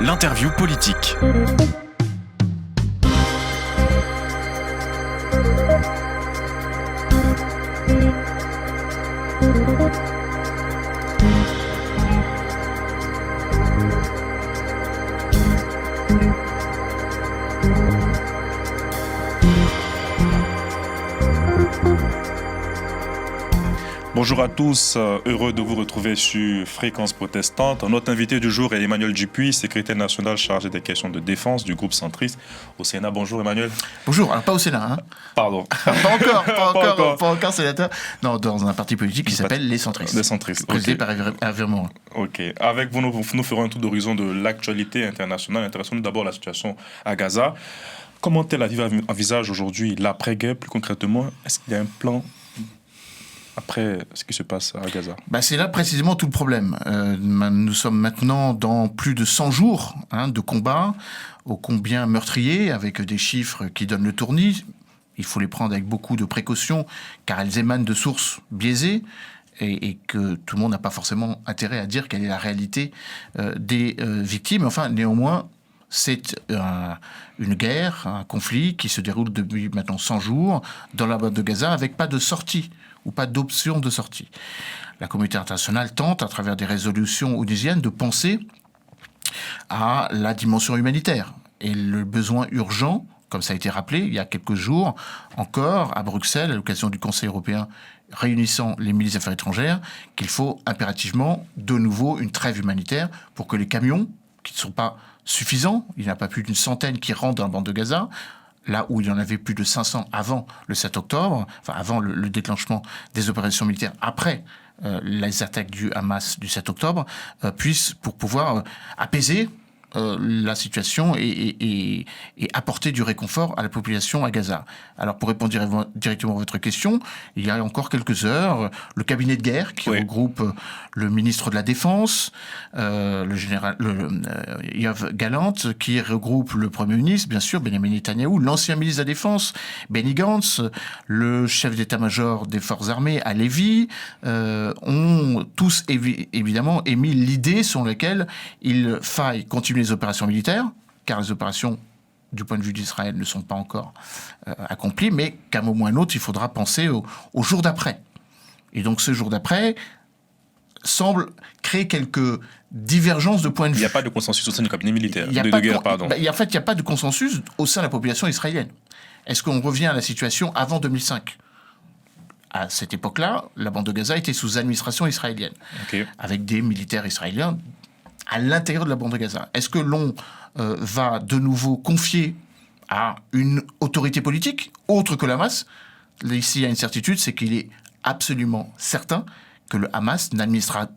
L'interview politique. Bonjour à tous, heureux de vous retrouver sur Fréquence Protestante. Notre invité du jour est Emmanuel Dupuis, secrétaire national chargé des questions de défense du groupe centriste au Sénat. Bonjour Emmanuel. Bonjour, alors pas au Sénat, hein. Pardon. pas encore sénateur. Non, dans un parti politique qui s'appelle les centristes. Les centristes, présidé ok. par Hervé Morin. Ok. Avec vous, nous ferons un tour d'horizon de l'actualité internationale. Intéressons d'abord la situation à Gaza. Comment Tel Aviv envisage aujourd'hui l'après-guerre plus concrètement? Est-ce qu'il y a un plan après ce qui se passe à Gaza? C'est là précisément tout le problème. Nous sommes maintenant dans plus de 100 jours de combat, ô combien meurtriers, avec des chiffres qui donnent le tournis. Il faut les prendre avec beaucoup de précautions, car elles émanent de sources biaisées, et que tout le monde n'a pas forcément intérêt à dire quelle est la réalité des victimes. Enfin, néanmoins, c'est une guerre, un conflit qui se déroule depuis maintenant 100 jours dans la bande de Gaza, avec pas de sortie ou pas d'option de sortie. La communauté internationale tente, à travers des résolutions onusiennes, de penser à la dimension humanitaire et le besoin urgent, comme ça a été rappelé il y a quelques jours encore à Bruxelles, à l'occasion du Conseil européen réunissant les ministres des Affaires étrangères, qu'il faut impérativement de nouveau une trêve humanitaire pour que les camions, qui ne sont pas suffisants, il n'y en a pas plus d'une centaine qui rentrent dans la bande de Gaza, là où il y en avait plus de 500 avant le 7 octobre, enfin avant le déclenchement des opérations militaires, après les attaques du Hamas du 7 octobre, puissent, pour pouvoir apaiser la situation et apporter du réconfort à la population à Gaza. Alors, pour répondre directement à votre question, il y a encore quelques heures, le cabinet de guerre qui regroupe le ministre de la Défense, le général Yoav Gallant, qui regroupe le Premier ministre, bien sûr, Benjamin Netanyahou, l'ancien ministre de la Défense, Benny Gantz, le chef d'état-major des forces armées, Halevi, ont tous évidemment émis l'idée selon laquelle il faille continuer les opérations militaires, car les opérations du point de vue d'Israël ne sont pas encore accomplies, mais qu'à un moment ou à un autre, il faudra penser au jour d'après. Et donc ce jour d'après semble créer quelques divergences de point de vue. Il n'y a pas de consensus au sein du cabinet militaire, En fait, il n'y a pas de consensus au sein de la population israélienne. Est-ce qu'on revient à la situation avant 2005 ? À cette époque-là, la bande de Gaza était sous administration israélienne, avec des militaires israéliens à l'intérieur de la bande de Gaza. Est-ce que l'on va de nouveau confier à une autorité politique, autre que le Hamas ? Ici, il y a une certitude, c'est qu'il est absolument certain que le Hamas n'administrera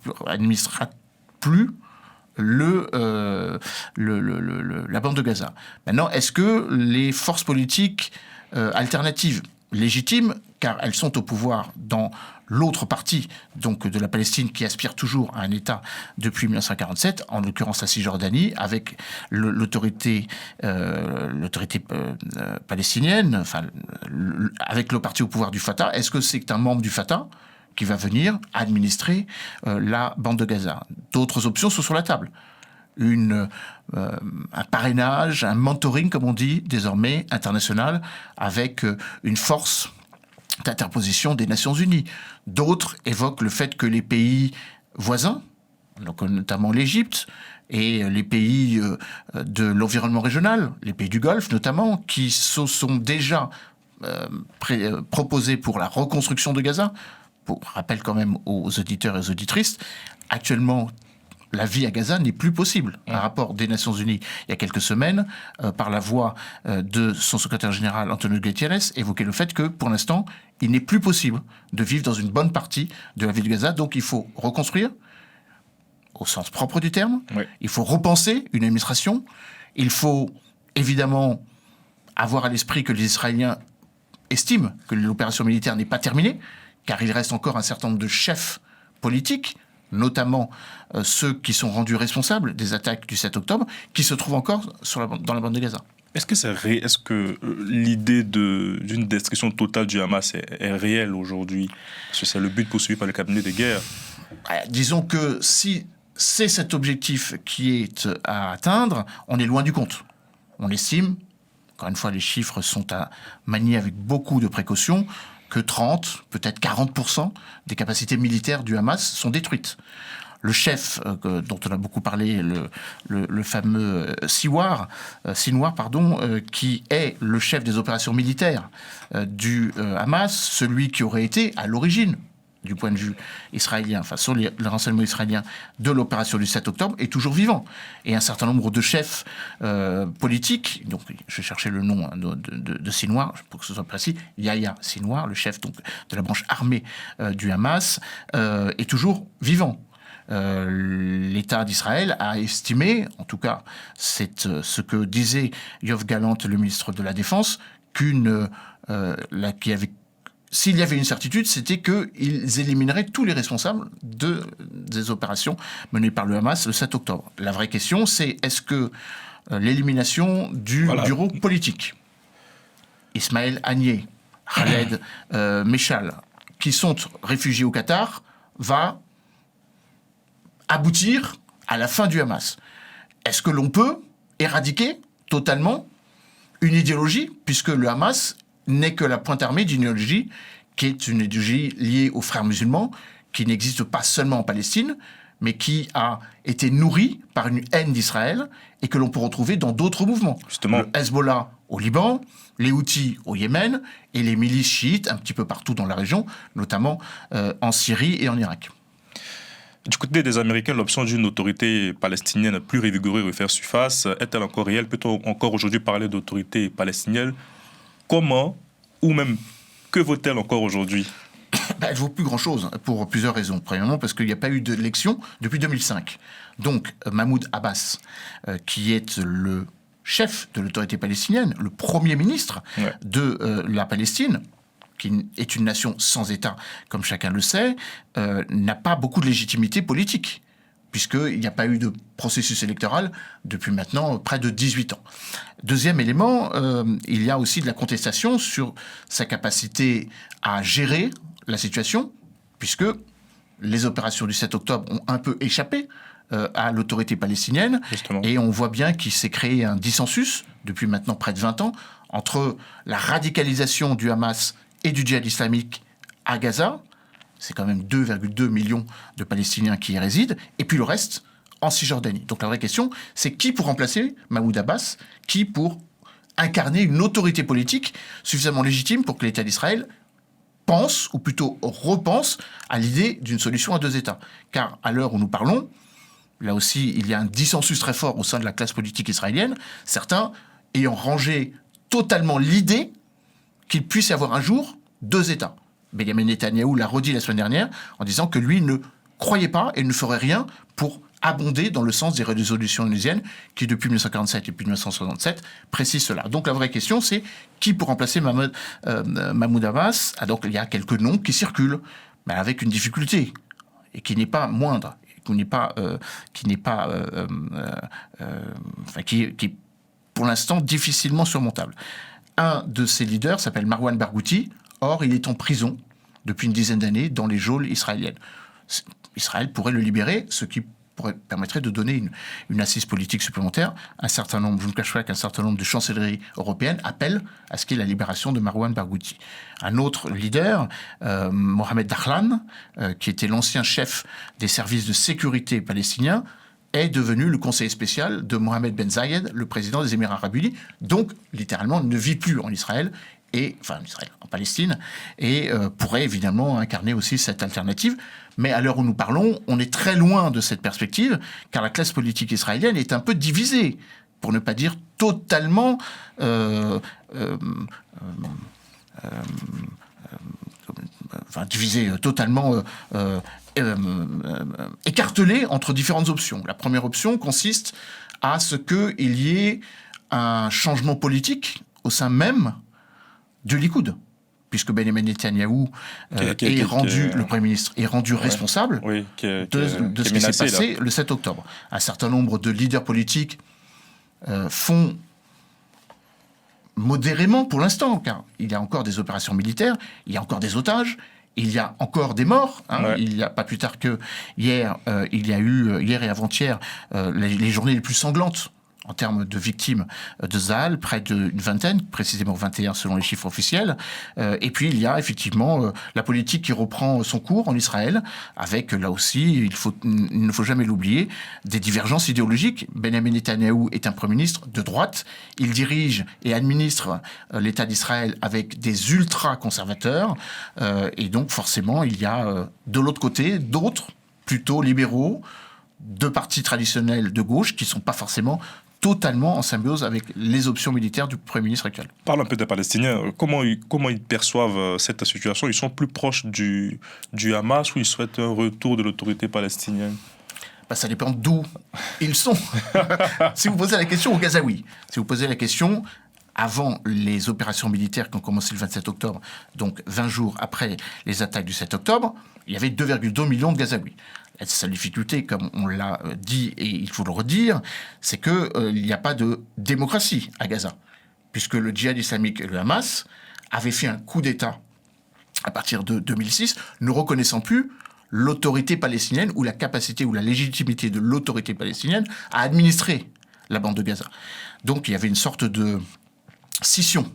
plus la bande de Gaza. Maintenant, est-ce que les forces politiques alternatives, légitimes, car elles sont au pouvoir dans l'autre partie donc de la Palestine qui aspire toujours à un État depuis 1947, en l'occurrence la Cisjordanie, avec l'autorité palestinienne, enfin, avec le parti au pouvoir du Fatah. Est-ce que c'est un membre du Fatah qui va venir administrer la bande de Gaza? D'autres options sont sur la table. Un parrainage, un mentoring, comme on dit désormais, international, avec une force d'interposition des Nations Unies. D'autres évoquent le fait que les pays voisins, donc notamment l'Égypte, et les pays de l'environnement régional, les pays du Golfe notamment, qui se sont déjà proposés pour la reconstruction de Gaza. Pour rappel quand même aux auditeurs et aux auditrices, actuellement, la vie à Gaza n'est plus possible. Un rapport des Nations Unies, il y a quelques semaines, par la voix de son secrétaire général, Antonio Guterres, évoquait le fait que, pour l'instant, il n'est plus possible de vivre dans une bonne partie de la ville de Gaza. Donc, il faut reconstruire, au sens propre du terme. Il faut repenser une administration. Il faut, évidemment, avoir à l'esprit que les Israéliens estiment que l'opération militaire n'est pas terminée, car il reste encore un certain nombre de chefs politiques, notamment ceux qui sont rendus responsables des attaques du 7 octobre, qui se trouvent encore dans la bande de Gaza. Est-ce que l'idée d'une destruction totale du Hamas est réelle aujourd'hui? Est-ce que c'est le but poursuivi par le cabinet de guerre? Disons que si c'est cet objectif qui est à atteindre, on est loin du compte. On estime, encore une fois, les chiffres sont à manier avec beaucoup de précautions, que 30, peut-être 40% des capacités militaires du Hamas sont détruites. Le chef, dont on a beaucoup parlé, le fameux Sinwar, qui est le chef des opérations militaires du Hamas, celui qui aurait été à l'origine, du point de vue israélien, enfin sur les renseignements israéliens de l'opération du 7 octobre, est toujours vivant. Et un certain nombre de chefs politiques, donc je vais chercher le nom de Sinwar, pour que ce soit précis, Yahya Sinwar, le chef donc, de la branche armée du Hamas, est toujours vivant. L'État d'Israël a estimé, en tout cas c'est ce que disait Yoav Gallant, le ministre de la Défense, s'il y avait une certitude, c'était qu'ils élimineraient tous les responsables des opérations menées par le Hamas le 7 octobre. La vraie question, c'est est-ce que l'élimination du bureau politique, Ismaël Haniyeh, Khaled Meshal, qui sont réfugiés au Qatar, va aboutir à la fin du Hamas? Est-ce que l'on peut éradiquer totalement une idéologie, puisque le Hamas n'est que la pointe armée d'une idéologie qui est une idéologie liée aux frères musulmans, qui n'existe pas seulement en Palestine, mais qui a été nourrie par une haine d'Israël et que l'on peut retrouver dans d'autres mouvements. Justement. Le Hezbollah au Liban, les Houthis au Yémen et les milices chiites un petit peu partout dans la région, notamment en Syrie et en Irak. Du côté des Américains, l'option d'une autorité palestinienne plus revigorée refaire surface est-elle encore réelle? Peut-on encore aujourd'hui parler d'autorité palestinienne? Comment, ou même, que vaut-elle encore aujourd'hui? Elle ne vaut plus grand-chose, pour plusieurs raisons. Premièrement, parce qu'il n'y a pas eu d'élection depuis 2005. Donc, Mahmoud Abbas, qui est le chef de l'autorité palestinienne, le premier ministre de la Palestine, qui est une nation sans État, comme chacun le sait, n'a pas beaucoup de légitimité politique, puisqu'il n'y a pas eu de processus électoral depuis maintenant près de 18 ans. Deuxième élément, il y a aussi de la contestation sur sa capacité à gérer la situation, puisque les opérations du 7 octobre ont un peu échappé à l'autorité palestinienne. Justement. Et on voit bien qu'il s'est créé un dissensus, depuis maintenant près de 20 ans, entre la radicalisation du Hamas et du djihad islamique à Gaza, c'est quand même 2,2 millions de Palestiniens qui y résident, et puis le reste en Cisjordanie. Donc la vraie question, c'est qui pour remplacer Mahmoud Abbas, qui pour incarner une autorité politique suffisamment légitime pour que l'État d'Israël pense, ou plutôt repense, à l'idée d'une solution à deux États. Car à l'heure où nous parlons, là aussi, il y a un dissensus très fort au sein de la classe politique israélienne, certains ayant rangé totalement l'idée qu'il puisse y avoir un jour deux États. Benjamin Netanyahou l'a redit la semaine dernière en disant que lui ne croyait pas et ne ferait rien pour abonder dans le sens des résolutions onusiennes qui, depuis 1947 et puis 1967, précisent cela. Donc la vraie question, c'est qui pour remplacer Mahmoud Abbas? Donc il y a quelques noms qui circulent, mais avec une difficulté, et qui n'est pas moindre, qui est pour l'instant difficilement surmontable. Un de ces leaders s'appelle Marwan Barghouti. Or, il est en prison depuis une dizaine d'années dans les geôles israéliennes. Israël pourrait le libérer, ce qui permettrait de donner une assise politique supplémentaire. Je ne cache pas qu'un certain nombre de chancelleries européennes appellent à ce qu'il y ait la libération de Marwan Barghouti. Un autre leader, Mohamed Dahlan, qui était l'ancien chef des services de sécurité palestiniens, est devenu le conseiller spécial de Mohamed Ben Zayed, le président des Émirats Arabes Unis, donc littéralement ne vit plus en Israël, en Palestine, et pourrait évidemment incarner aussi cette alternative. Mais à l'heure où nous parlons, on est très loin de cette perspective, car la classe politique israélienne est un peu divisée, pour ne pas dire totalement divisée, totalement écartelée entre différentes options. La première option consiste à ce qu'il y ait un changement politique au sein même du Likoud, puisque Benjamin Netanyahou le Premier ministre, est rendu responsable de ce qui s'est passé le 7 octobre. Un certain nombre de leaders politiques font modérément pour l'instant, car il y a encore des opérations militaires, il y a encore des otages, Il y a encore des morts. Ouais. Il n'y a pas plus tard que hier, il y a eu, hier et avant-hier, les journées les plus sanglantes en termes de victimes de Tsahal, près d'une vingtaine, précisément 21 selon les chiffres officiels. Et puis il y a effectivement la politique qui reprend son cours en Israël, avec là aussi, il ne faut jamais l'oublier, des divergences idéologiques. Benjamin Netanyahou est un Premier ministre de droite. Il dirige et administre l'État d'Israël avec des ultra-conservateurs. Et donc forcément, il y a de l'autre côté d'autres, plutôt libéraux, de partis traditionnels de gauche qui ne sont pas forcément totalement en symbiose avec les options militaires du Premier ministre actuel. Parle un peu des Palestiniens. Comment ils perçoivent cette situation? Ils sont plus proches du Hamas ou ils souhaitent un retour de l'autorité palestinienne? Ça dépend d'où ils sont. Si vous posez la question aux Gazaouis, si vous posez la question avant les opérations militaires qui ont commencé le 27 octobre, donc 20 jours après les attaques du 7 octobre, il y avait 2,2 millions de Gazaouis. La seule difficulté, comme on l'a dit et il faut le redire, c'est qu'il n'y a pas de démocratie à Gaza, puisque le djihad islamique et le Hamas avaient fait un coup d'État à partir de 2006, ne reconnaissant plus l'autorité palestinienne ou la capacité ou la légitimité de l'autorité palestinienne à administrer la bande de Gaza. Donc il y avait une sorte de scission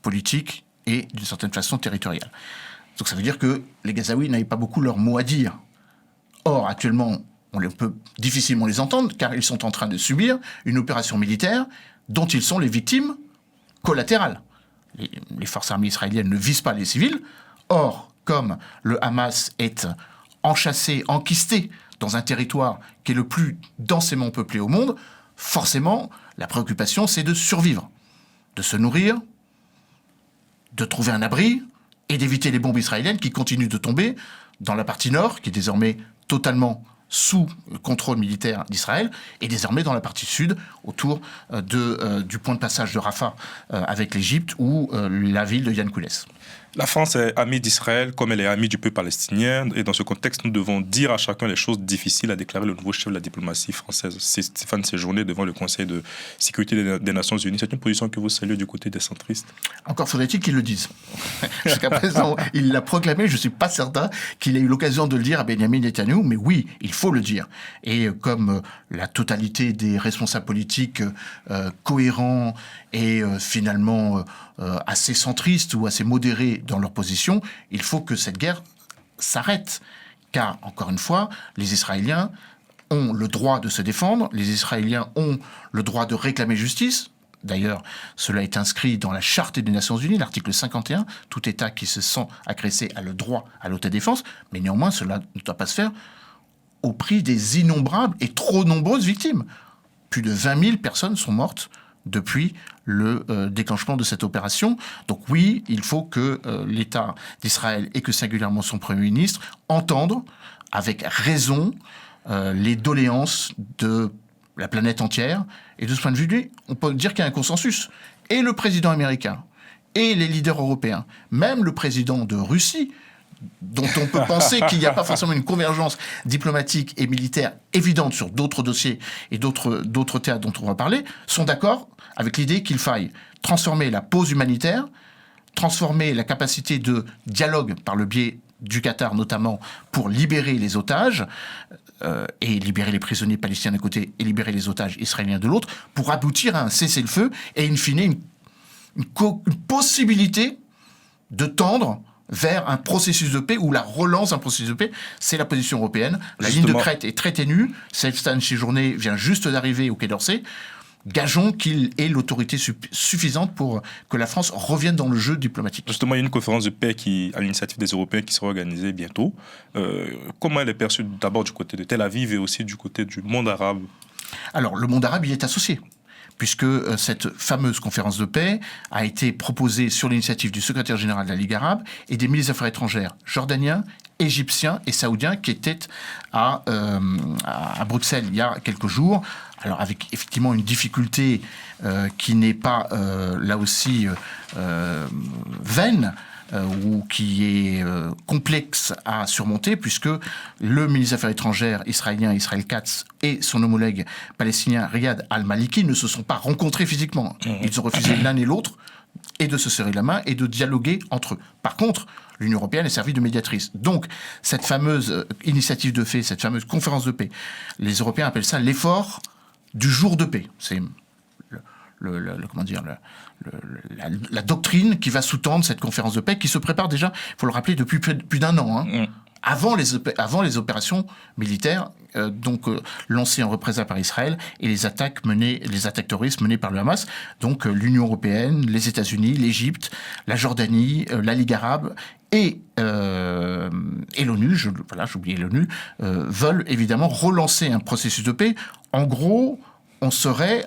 politique et d'une certaine façon territoriale. Donc ça veut dire que les Gazaouis n'avaient pas beaucoup leur mot à dire. Or, actuellement, on peut difficilement les entendre, car ils sont en train de subir une opération militaire dont ils sont les victimes collatérales. Les forces armées israéliennes ne visent pas les civils. Or, comme le Hamas est enchâssé, enquisté dans un territoire qui est le plus densément peuplé au monde, forcément, la préoccupation, c'est de survivre, de se nourrir, de trouver un abri et d'éviter les bombes israéliennes qui continuent de tomber dans la partie nord, qui est désormais totalement sous contrôle militaire d'Israël, et désormais dans la partie sud, autour du point de passage de Rafah avec l'Égypte ou la ville de Yann Koules. La France est amie d'Israël comme elle est amie du peuple palestinien. Et dans ce contexte, nous devons dire à chacun les choses difficiles, a déclaré le nouveau chef de la diplomatie française, Stéphane Séjourné, devant le Conseil de sécurité des Nations Unies. C'est une position que vous saluez du côté des centristes? Encore faudrait-il qu'ils le disent. Jusqu'à présent, il l'a proclamé. Je ne suis pas certain qu'il ait eu l'occasion de le dire à Benjamin Netanyahou, mais oui, il faut le dire. Et comme la totalité des responsables politiques cohérents et finalement assez centristes ou assez modérés dans leur position, il faut que cette guerre s'arrête. Car, encore une fois, les Israéliens ont le droit de se défendre, les Israéliens ont le droit de réclamer justice. D'ailleurs, cela est inscrit dans la Charte des Nations Unies, l'article 51. Tout État qui se sent agressé a le droit à l'autodéfense, mais néanmoins, cela ne doit pas se faire au prix des innombrables et trop nombreuses victimes. Plus de 20 000 personnes sont mortes depuis le déclenchement de cette opération. Donc oui, il faut que l'État d'Israël et que singulièrement son Premier ministre entendent avec raison les doléances de la planète entière. Et de ce point de vue, on peut dire qu'il y a un consensus. Et le président américain, et les leaders européens, même le président de Russie, dont on peut penser qu'il n'y a pas forcément une convergence diplomatique et militaire évidente sur d'autres dossiers et d'autres théâtres dont on va parler, sont d'accord avec l'idée qu'il faille transformer la pause humanitaire, transformer la capacité de dialogue par le biais du Qatar notamment pour libérer les otages et libérer les prisonniers palestiniens d'un côté et libérer les otages israéliens de l'autre, pour aboutir à un cessez-le-feu et in fine une possibilité de tendre vers un processus de paix ou la relance d'un processus de paix. C'est la position européenne. La ligne de crête est très ténue. Stéphane Séjourné vient juste d'arriver au Quai d'Orsay. Gageons qu'il ait l'autorité suffisante pour que la France revienne dans le jeu diplomatique. Justement, il y a une conférence de paix à l'initiative des Européens qui sera organisée bientôt. Comment elle est perçue d'abord du côté de Tel Aviv et aussi du côté du monde arabe? Alors, le monde arabe y est associé, puisque cette fameuse conférence de paix a été proposée sur l'initiative du secrétaire général de la Ligue arabe et des ministres des Affaires étrangères jordaniens, égyptiens et saoudiens qui étaient à Bruxelles il y a quelques jours. Alors avec effectivement une difficulté qui n'est pas là aussi vaine, ou qui est complexe à surmonter, puisque le ministre des Affaires étrangères israélien Israël Katz et son homologue palestinien Riyad al-Maliki ne se sont pas rencontrés physiquement. Ils ont refusé l'un et l'autre et de se serrer la main et de dialoguer entre eux. Par contre, l'Union européenne est servie de médiatrice. Donc, cette fameuse initiative de paix, cette fameuse conférence de paix, les Européens appellent ça l'effort du jour de paix. C'est la doctrine qui va sous-tendre cette conférence de paix, qui se prépare déjà, il faut le rappeler, depuis plus d'un an, hein, avant les opérations militaires lancées en représailles par Israël et les attaques terroristes menées par le Hamas. Donc l'Union européenne, les États-Unis, l'Égypte, la Jordanie, la Ligue arabe et l'ONU, j'ai oublié l'ONU, veulent évidemment relancer un processus de paix. En gros, on serait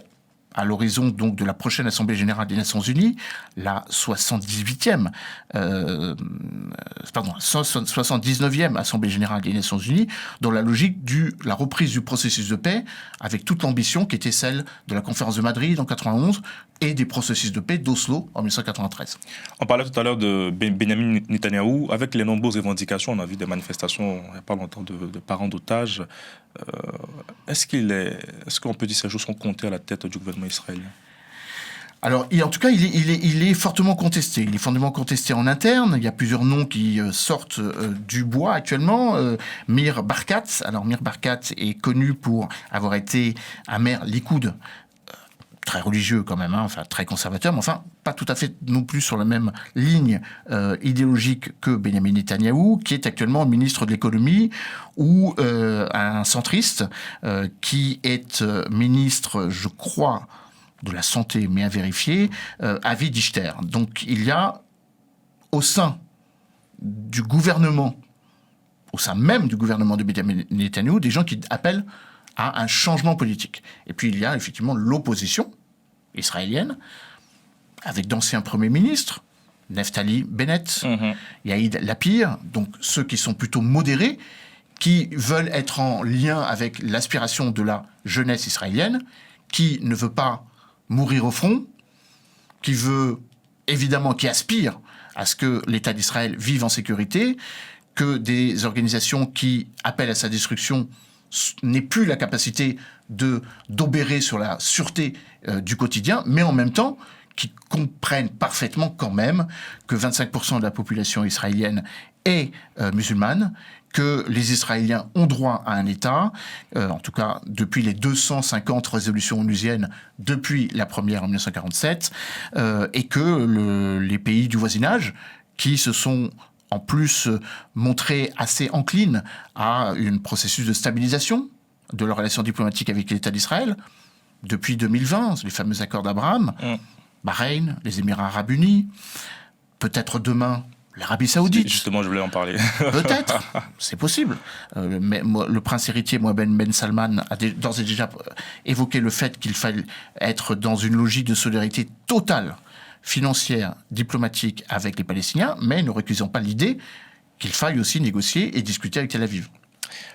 à l'horizon donc de la prochaine Assemblée générale des Nations Unies, la 79e Assemblée générale des Nations Unies, dans la logique de la reprise du processus de paix, avec toute l'ambition qui était celle de la conférence de Madrid en 91 et des processus de paix d'Oslo en 1993. On parlait tout à l'heure de Benjamin Netanyahou. Avec les nombreuses revendications, on a vu des manifestations il n'y a pas longtemps de parents d'otages. Est-ce qu'on peut dire que ces jours sont comptés à la tête du gouvernement israélien? Alors, en tout cas, il est fortement contesté. Il est fortement contesté en interne. Il y a plusieurs noms qui sortent du bois actuellement. Nir Barkat. Alors, Nir Barkat est connu pour avoir été un maire Likoud, très religieux quand même, hein, enfin très conservateur, mais enfin pas tout à fait non plus sur la même ligne idéologique que Benjamin Netanyahou, qui est actuellement ministre de l'économie, ou un centriste qui est ministre, je crois, de la santé, mais à vérifier, Avi Dichter. Donc il y a au sein du gouvernement, au sein même du gouvernement de Benjamin Netanyahou, des gens qui appellent à un changement politique. Et puis il y a effectivement l'opposition israélienne, avec d'anciens premiers ministres, Naftali Bennett, Yair Lapid, donc ceux qui sont plutôt modérés, qui veulent être en lien avec l'aspiration de la jeunesse israélienne, qui ne veut pas mourir au front, qui aspire à ce que l'État d'Israël vive en sécurité, que des organisations qui appellent à sa destruction n'aient plus la capacité d'obérer sur la sûreté du quotidien, mais en même temps qui comprennent parfaitement quand même que 25% de la population israélienne est musulmane, que les Israéliens ont droit à un État, en tout cas depuis les 250 résolutions onusiennes depuis la première en 1947, et que les pays du voisinage, qui se sont en plus montrés assez enclines à un processus de stabilisation de leurs relations diplomatiques avec l'État d'Israël, depuis 2020, les fameux accords d'Abraham, Bahreïn, les Émirats arabes unis, peut-être demain l'Arabie saoudite. Justement, je voulais en parler. Peut-être, c'est possible. Mais le prince héritier Mohammed Ben Salman a d'ores et déjà évoqué le fait qu'il fallait être dans une logique de solidarité totale, financière, diplomatique avec les Palestiniens, mais ne récusant pas l'idée qu'il faille aussi négocier et discuter avec Tel Aviv.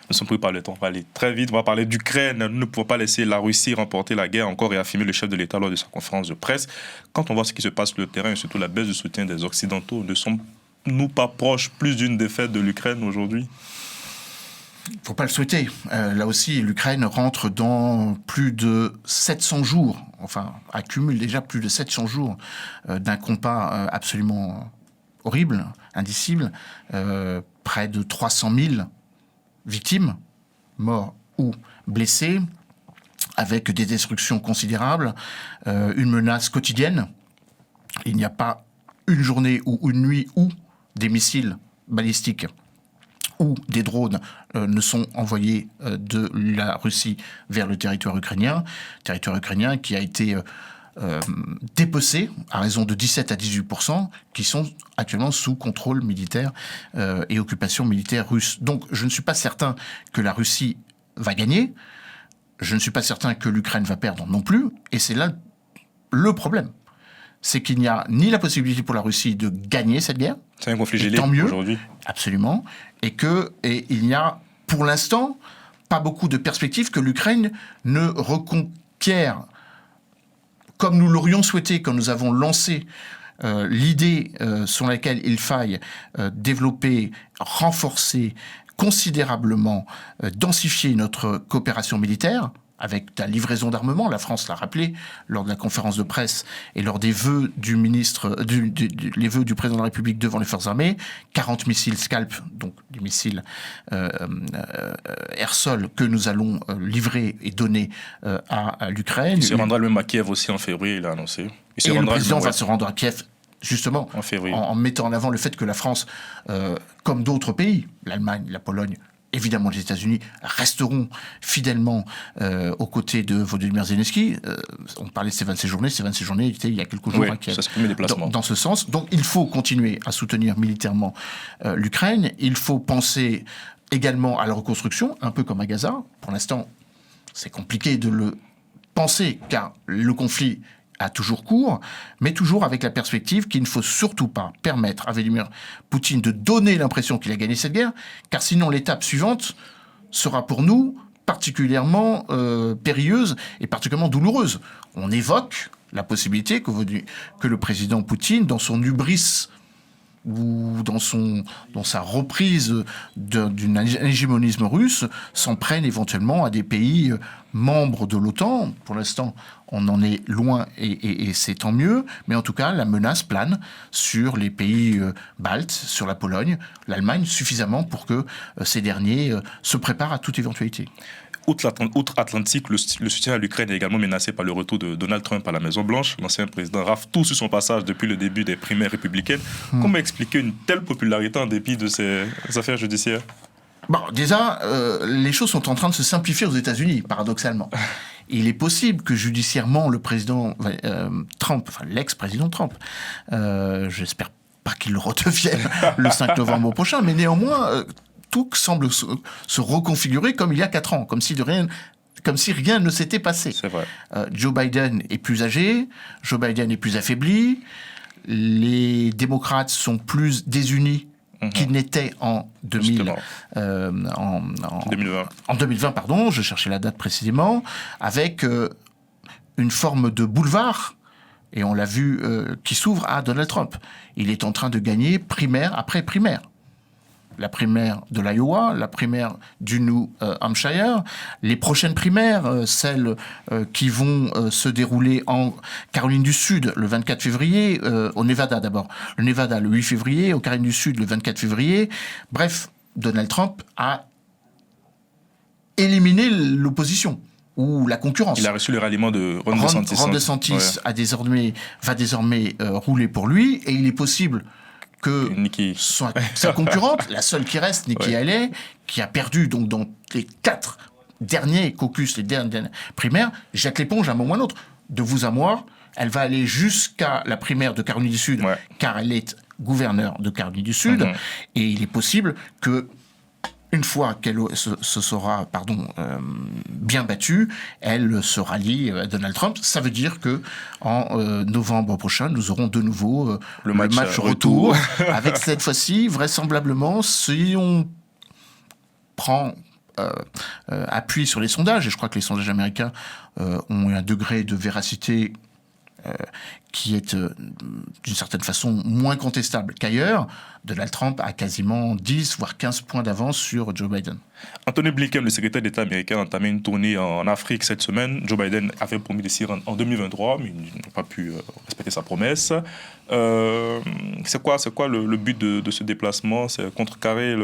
Nous sommes pris par le temps. On va aller très vite. On va parler d'Ukraine. Nous ne pouvons pas laisser la Russie remporter la guerre, encore réaffirmer le chef de l'État lors de sa conférence de presse. Quand on voit ce qui se passe sur le terrain et surtout la baisse de soutien des Occidentaux, ne sommes-nous pas proches plus d'une défaite de l'Ukraine aujourd'hui? Il ne faut pas le souhaiter. Là aussi, l'Ukraine rentre dans plus de 700 jours, enfin accumule déjà plus de 700 jours d'un combat absolument horrible, indicible. Près de 300 000 victimes, morts ou blessés, avec des destructions considérables, une menace quotidienne. Il n'y a pas une journée ou une nuit où des missiles balistiques ou des drones ne sont envoyés de la Russie vers le territoire ukrainien qui a été dépecé à raison de 17 à 18%, qui sont actuellement sous contrôle militaire et occupation militaire russe. Donc je ne suis pas certain que la Russie va gagner, je ne suis pas certain que l'Ukraine va perdre non plus, et c'est là le problème. C'est qu'il n'y a ni la possibilité pour la Russie de gagner cette guerre, c'est un conflit gelé aujourd'hui. Absolument, et il n'y a pour l'instant pas beaucoup de perspectives que l'Ukraine ne reconquiert, comme nous l'aurions souhaité quand nous avons lancé l'idée sur laquelle il faille développer, renforcer considérablement, densifier notre coopération militaire avec la livraison d'armement. La France l'a rappelé lors de la conférence de presse et lors des vœux du ministre, les vœux du président de la République devant les forces armées. 40 missiles Scalp, donc des missiles air-sol que nous allons livrer et donner à l'Ukraine. Il se rendra même à Kiev aussi en février, il a annoncé. Et le président va se rendre à Kiev justement en en mettant en avant le fait que la France, comme d'autres pays, l'Allemagne, la Pologne, évidemment les États-Unis, resteront fidèlement aux côtés de Volodymyr Zelensky. On parlait de ces 26 journées. Ces 26 journées étaient il y a quelques jours à Kiev. Dans ce sens. Donc il faut continuer à soutenir militairement l'Ukraine. Il faut penser également à la reconstruction, un peu comme à Gaza. Pour l'instant, c'est compliqué de le penser, car le conflit a toujours cours, mais toujours avec la perspective qu'il ne faut surtout pas permettre à Vladimir Poutine de donner l'impression qu'il a gagné cette guerre, car sinon l'étape suivante sera pour nous particulièrement périlleuse et particulièrement douloureuse. On évoque la possibilité que le président Poutine, dans son hubris ou dans sa reprise d'un hégémonisme russe, s'en prenne éventuellement à des pays membres de l'OTAN. Pour l'instant, on en est loin et c'est tant mieux. Mais en tout cas, la menace plane sur les pays baltes, sur la Pologne, l'Allemagne, suffisamment pour que ces derniers se préparent à toute éventualité. Outre-Atlantique, le soutien à l'Ukraine est également menacé par le retour de Donald Trump à la Maison-Blanche. L'ancien président rafle tout sur son passage depuis le début des primaires républicaines. Comment expliquer une telle popularité en dépit de ces affaires judiciaires ? Bon, déjà, les choses sont en train de se simplifier aux États-Unis, paradoxalement. Il est possible que judiciairement, le président Trump, enfin l'ex-président Trump, j'espère pas qu'il le redevienne le 5 novembre prochain, mais néanmoins... tout semble se reconfigurer comme il y a 4 ans, comme si rien ne s'était passé. C'est vrai. Joe Biden est plus âgé, Joe Biden est plus affaibli, les démocrates sont plus désunis qu'ils n'étaient en 2020. En 2020, pardon, je cherchais la date précisément, avec une forme de boulevard, et on l'a vu, qui s'ouvre à Donald Trump. Il est en train de gagner primaire après primaire. La primaire de l'Iowa, la primaire du New Hampshire, les prochaines primaires, celles qui vont se dérouler en Caroline du Sud le 24 février, au Nevada d'abord, le Nevada le 8 février, au Caroline du Sud le 24 février. Bref, Donald Trump a éliminé l'opposition ou la concurrence. Il a reçu le ralliement de Ron DeSantis. Ron DeSantis va désormais rouler pour lui, et il est possible que sa concurrente, la seule qui reste, Nikki Haley, qui a perdu donc dans les 4 derniers caucus, les dernières primaires, jette l'éponge à un moment ou à un autre. De vous à moi, elle va aller jusqu'à la primaire de Caroline du Sud, car elle est gouverneure de Caroline du Sud, et il est possible que une fois qu'elle se sera bien battue, elle se rallie à Donald Trump. Ça veut dire que en novembre prochain, nous aurons de nouveau le match retour, avec cette fois-ci, vraisemblablement, si on prend appui sur les sondages, et je crois que les sondages américains ont un degré de véracité qui est d'une certaine façon moins contestable qu'ailleurs, Donald Trump a quasiment 10 voire 15 points d'avance sur Joe Biden. Anthony Blinken, le secrétaire d'État américain, a entamé une tournée en Afrique cette semaine. Joe Biden avait promis de s'y rendre en 2023, mais il n'a pas pu respecter sa promesse. C'est quoi le but de ce déplacement ? C'est contrecarrer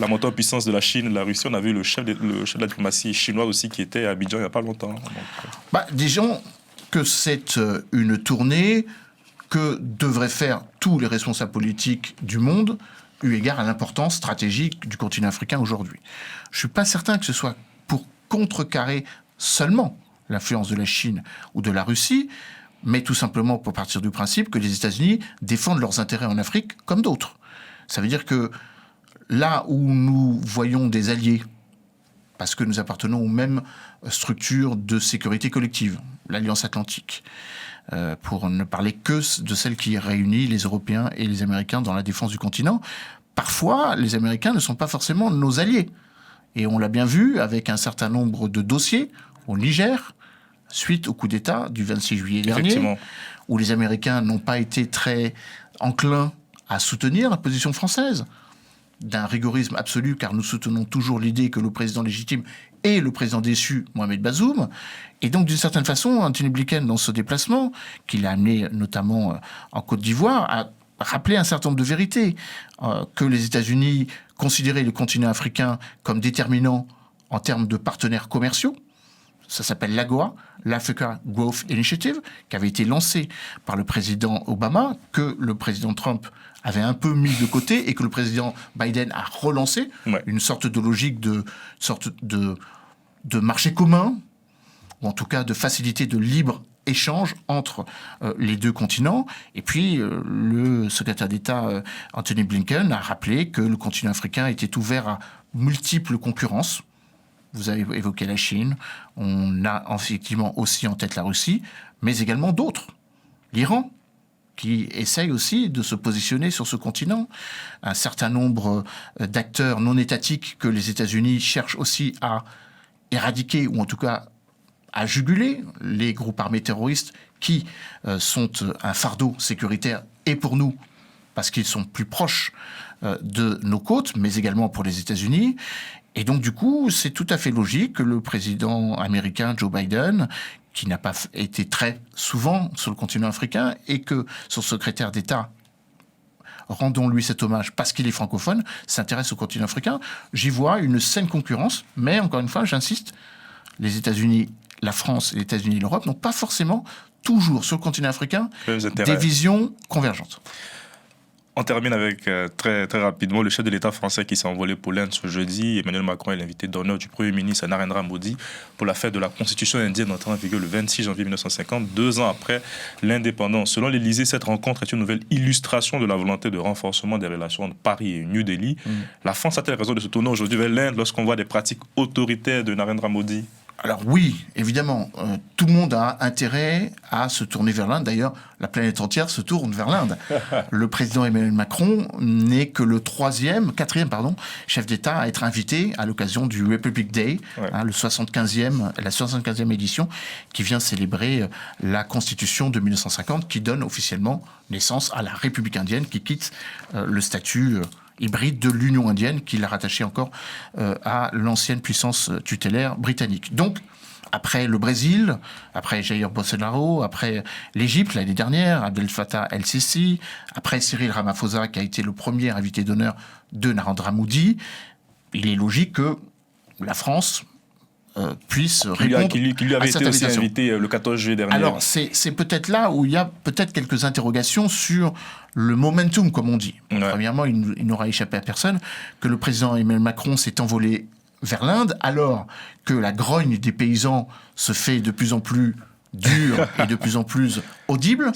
la montée en puissance de la Chine et de la Russie. On a vu le chef de la diplomatie chinoise aussi qui était à Abidjan il n'y a pas longtemps. Disons que c'est une tournée que devraient faire tous les responsables politiques du monde, eu égard à l'importance stratégique du continent africain aujourd'hui. Je ne suis pas certain que ce soit pour contrecarrer seulement l'influence de la Chine ou de la Russie, mais tout simplement pour partir du principe que les États-Unis défendent leurs intérêts en Afrique comme d'autres. Ça veut dire que là où nous voyons des alliés, parce que nous appartenons aux mêmes structures de sécurité collective, l'Alliance Atlantique, pour ne parler que de celle qui réunit les Européens et les Américains dans la défense du continent. Parfois, les Américains ne sont pas forcément nos alliés. Et on l'a bien vu avec un certain nombre de dossiers au Niger, suite au coup d'État du 26 juillet dernier, où les Américains n'ont pas été très enclins à soutenir la position française, d'un rigorisme absolu, car nous soutenons toujours l'idée que le président légitime et le président déchu, Mohamed Bazoum. Et donc, d'une certaine façon, Anthony Blinken, dans ce déplacement, qu'il a amené notamment en Côte d'Ivoire, a rappelé un certain nombre de vérités. Que les États-Unis considéraient le continent africain comme déterminant en termes de partenaires commerciaux. Ça s'appelle l'AGOA, l'Africa Growth Initiative, qui avait été lancée par le président Obama, que le président Trump avait un peu mis de côté et que le président Biden a relancé. Une sorte de logique de marché commun, ou en tout cas de facilité de libre échange entre les deux continents. Et puis, le secrétaire d'État Anthony Blinken a rappelé que le continent africain était ouvert à multiples concurrences. Vous avez évoqué la Chine, on a effectivement aussi en tête la Russie, mais également d'autres. L'Iran, qui essaye aussi de se positionner sur ce continent. Un certain nombre d'acteurs non étatiques que les États-Unis cherchent aussi à éradiquer, ou en tout cas à juguler, les groupes armés terroristes qui sont un fardeau sécuritaire et pour nous, parce qu'ils sont plus proches de nos côtes, mais également pour les États-Unis. Et donc, du coup, c'est tout à fait logique que le président américain Joe Biden, qui n'a pas été très souvent sur le continent africain, et que son secrétaire d'État, rendons-lui cet hommage parce qu'il est francophone, s'intéresse au continent africain. J'y vois une saine concurrence, mais encore une fois, j'insiste, les États-Unis, la France, les États-Unis et l'Europe n'ont pas forcément toujours sur le continent africain des visions convergentes. On termine avec très, très rapidement le chef de l'État français qui s'est envolé pour l'Inde ce jeudi. Emmanuel Macron est l'invité d'honneur du Premier ministre Narendra Modi pour la fête de la Constitution indienne entrée en vigueur le 26 janvier 1950, 2 ans après l'indépendance. Selon l'Élysée, cette rencontre est une nouvelle illustration de la volonté de renforcement des relations entre Paris et New Delhi. La France a-t-elle raison de se tourner aujourd'hui vers l'Inde lorsqu'on voit des pratiques autoritaires de Narendra Modi ? Alors oui, évidemment, tout le monde a intérêt à se tourner vers l'Inde. D'ailleurs, la planète entière se tourne vers l'Inde. Le président Emmanuel Macron n'est que le quatrième chef d'État à être invité à l'occasion du Republic Day, la 75e édition, qui vient célébrer la Constitution de 1950, qui donne officiellement naissance à la République indienne, qui quitte le statut hybride de l'Union indienne, qui l'a rattaché encore à l'ancienne puissance tutélaire britannique. Donc, après le Brésil, après Jair Bolsonaro, après l'Égypte l'année dernière, Abdel Fattah el-Sisi, après Cyril Ramaphosa, qui a été le premier invité d'honneur de Narendra Modi, il est logique que la France puisse répondre qui lui avait été aussi invité le 14 juillet dernier. Alors, c'est peut-être là où il y a peut-être quelques interrogations sur le momentum, comme on dit. Premièrement, il n'aura échappé à personne que le président Emmanuel Macron s'est envolé vers l'Inde, alors que la grogne des paysans se fait de plus en plus dure et de plus en plus audible,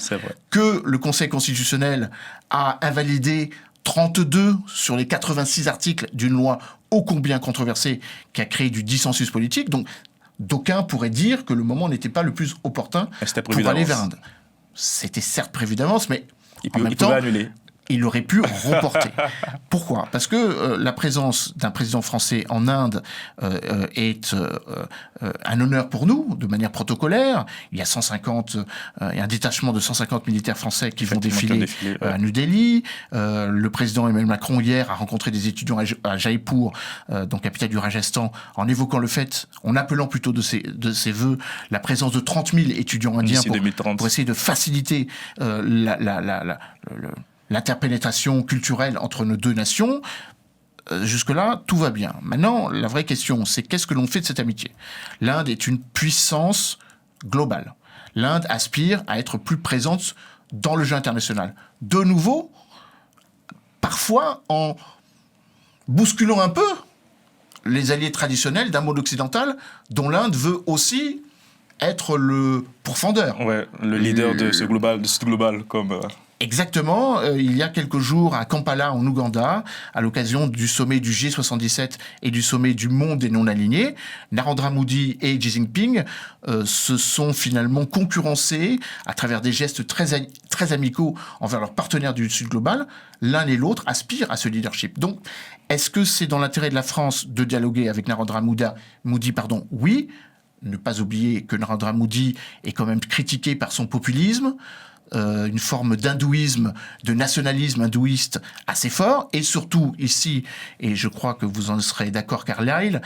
que le Conseil constitutionnel a invalidé 32 sur les 86 articles d'une loi ô combien controversée qui a créé du dissensus politique. Donc, d'aucuns pourraient dire que le moment n'était pas le plus opportun pour aller vers l'Inde. C'était certes prévu d'avance, mais en même temps, il aurait pu reporter. Pourquoi ? Parce que la présence d'un président français en Inde est un honneur pour nous, de manière protocolaire. Il y a un détachement de 150 militaires français qui vont défiler à New Delhi. Le président Emmanuel Macron, hier, a rencontré des étudiants à Jaipur, donc capitale du Rajasthan, en évoquant le fait, en appelant plutôt de ses voeux, la présence de 30 000 étudiants indiens pour essayer de faciliter l'interpénétration culturelle entre nos deux nations. Jusque-là, tout va bien. Maintenant, la vraie question, c'est qu'est-ce que l'on fait de cette amitié ? L'Inde est une puissance globale. L'Inde aspire à être plus présente dans le jeu international. De nouveau, parfois en bousculant un peu les alliés traditionnels d'un monde occidental dont l'Inde veut aussi être le pourfendeur. Ouais, le leader de ce sud global, comme... Exactement. Il y a quelques jours à Kampala, en Ouganda, à l'occasion du sommet du G77 et du sommet du monde des non-alignés, Narendra Modi et Xi Jinping se sont finalement concurrencés à travers des gestes très amicaux envers leurs partenaires du Sud global. L'un et l'autre aspirent à ce leadership. Donc, est-ce que c'est dans l'intérêt de la France de dialoguer avec Narendra Modi ? Oui. Ne pas oublier que Narendra Modi est quand même critiqué par son populisme. une forme d'hindouisme, de nationalisme hindouiste assez fort, et surtout ici, et je crois que vous en serez d'accord, Carlyle,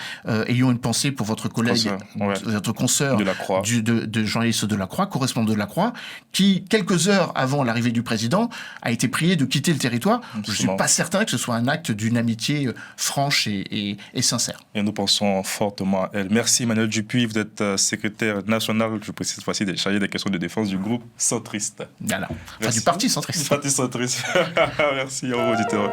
ayons une pensée pour votre collègue, votre consoeur Delacroix. de Jean-Yves Delacroix, correspondant de Delacroix, qui, quelques heures avant l'arrivée du président, a été prié de quitter le territoire. Absolument. Je ne suis pas certain que ce soit un acte d'une amitié franche et sincère. Et nous pensons fortement à elle. Merci Emmanuel Dupuis, vous êtes secrétaire national, je précise cette fois-ci, chargé des questions de défense du groupe centriste. Voilà. Enfin, du parti centriste. Du parti centriste. Merci aux auditeurs.